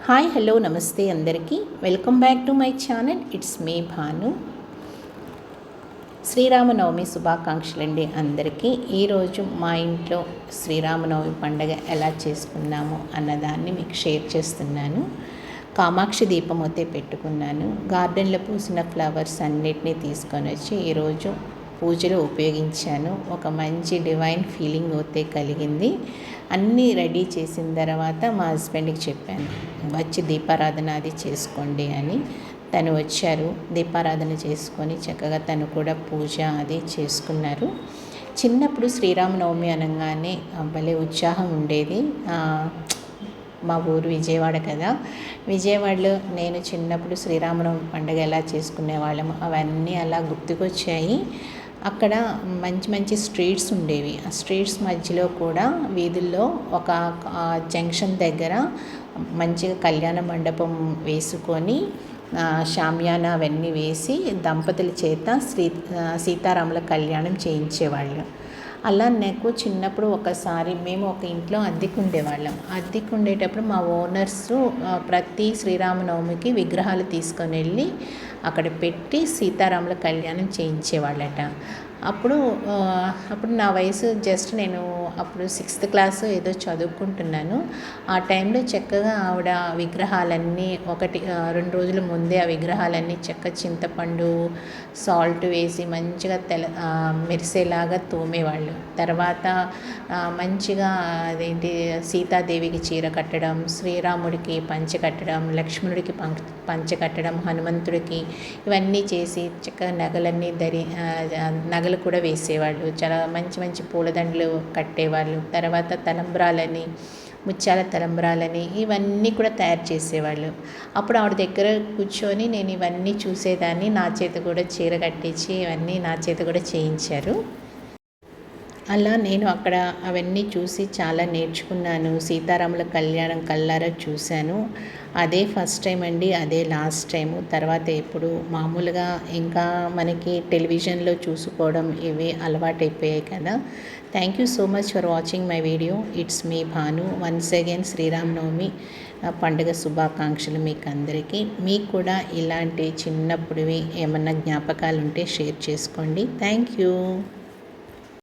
Hi hello నమస్తే అందరికీ welcome back to my channel. It's me Bhanu. Sriramanavami శుభాకాంక్షలండి అందరికీ. ఈరోజు మా ఇంట్లో శ్రీరామనవమి పండుగ ఎలా చేసుకున్నాము అన్నదాన్ని మీకు షేర్ చేస్తున్నాను. కామాక్షి దీపం అయితే పెట్టుకున్నాను. గార్డెన్లో పూసిన ఫ్లవర్స్ అన్నిటినీ తీసుకొని వచ్చి ఈరోజు పూజలో ఉపయోగించాను. ఒక మంచి డివైన్ ఫీలింగ్ అయితే కలిగింది. అన్నీ రెడీ చేసిన తర్వాత మా హస్బెండ్కి చెప్పాను, వచ్చి దీపారాధన అది చేసుకోండి అని. తను వచ్చారు, దీపారాధన చేసుకొని చక్కగా తను కూడా పూజ అది చేసుకున్నారు. చిన్నప్పుడు శ్రీరామనవమి అనగానే భలే ఉత్సాహం ఉండేది. మా ఊరు విజయవాడ కదా. విజయవాడలో నేను చిన్నప్పుడు శ్రీరామనవమి పండుగ ఎలా చేసుకునేవాళ్ళము అవన్నీ అలా గుర్తుకొచ్చాయి. అక్కడ మంచి మంచి స్ట్రీట్స్ ఉండేవి. ఆ స్ట్రీట్స్ మధ్యలో కూడా వీధుల్లో ఒక జంక్షన్ దగ్గర మంచిగా కళ్యాణ మండపం వేసుకొని షామియానా అవన్నీ వేసి దంపతుల చేత సీతారాముల కళ్యాణం చేయించేవాళ్ళు. అలా నాకు చిన్నప్పుడు ఒకసారి మేము ఒక ఇంట్లో అద్దెకుండేవాళ్ళం. అద్దెకుండేటప్పుడు మా ఓనర్స్ ప్రతి శ్రీరామనవమికి విగ్రహాలు తీసుకొని వెళ్ళి అక్కడ పెట్టి సీతారాముల కళ్యాణం చేయించేవాళ్ళట. అప్పుడు నా వయసు జస్ట్ నేను అప్పుడు 6th క్లాస్ ఏదో చదువుకుంటున్నాను. ఆ టైంలో చక్కగా ఆవిడ విగ్రహాలన్నీ 2 రోజుల ముందే ఆ విగ్రహాలన్నీ చింతపండు సాల్ట్ వేసి మంచిగా మెరిసేలాగా తోమేవాళ్ళు. తర్వాత మంచిగా సీతాదేవికి చీర కట్టడం, శ్రీరాముడికి పంచె కట్టడం, లక్ష్మణుడికి పంచె కట్టడం, హనుమంతుడికి ఇవన్నీ చేసి చక్కగా నగలు కూడా వేసేవాళ్ళు. చాలా మంచి మంచి పూలదండలు కట్టేవాళ్ళు. తర్వాత తలంబ్రాలని, ముత్యాల తలంబ్రాలని ఇవన్నీ కూడా తయారు చేసేవాళ్ళు. అప్పుడు ఆవిడ దగ్గర కూర్చొని నేను ఇవన్నీ చూసేదాన్ని. నా చేత కూడా చీర కట్టించి ఇవన్నీ నా చేత కూడా చేయించారు. అలా నేను అక్కడ అవన్నీ చూసి చాలా నేర్చుకున్నాను. సీతారాముల కళ్యాణం కళ్ళారా చూశాను. అదే ఫస్ట్ టైం అండి, అదే లాస్ట్ టైము. తర్వాత ఎప్పుడు మామూలుగా ఇంకా మనకి టెలివిజన్లో చూసుకోవడం ఇవి అలవాటైపోయాయి కదా. Thank you so much for watching my video. It's me Bhanu. Once again Sriramanavami పండుగ శుభాకాంక్షలు మీకు అందరికీ. మీకు కూడా ఇలాంటి చిన్నప్పుడువి ఏమన్నా జ్ఞాపకాలు ఉంటే షేర్ చేసుకోండి. Thank you.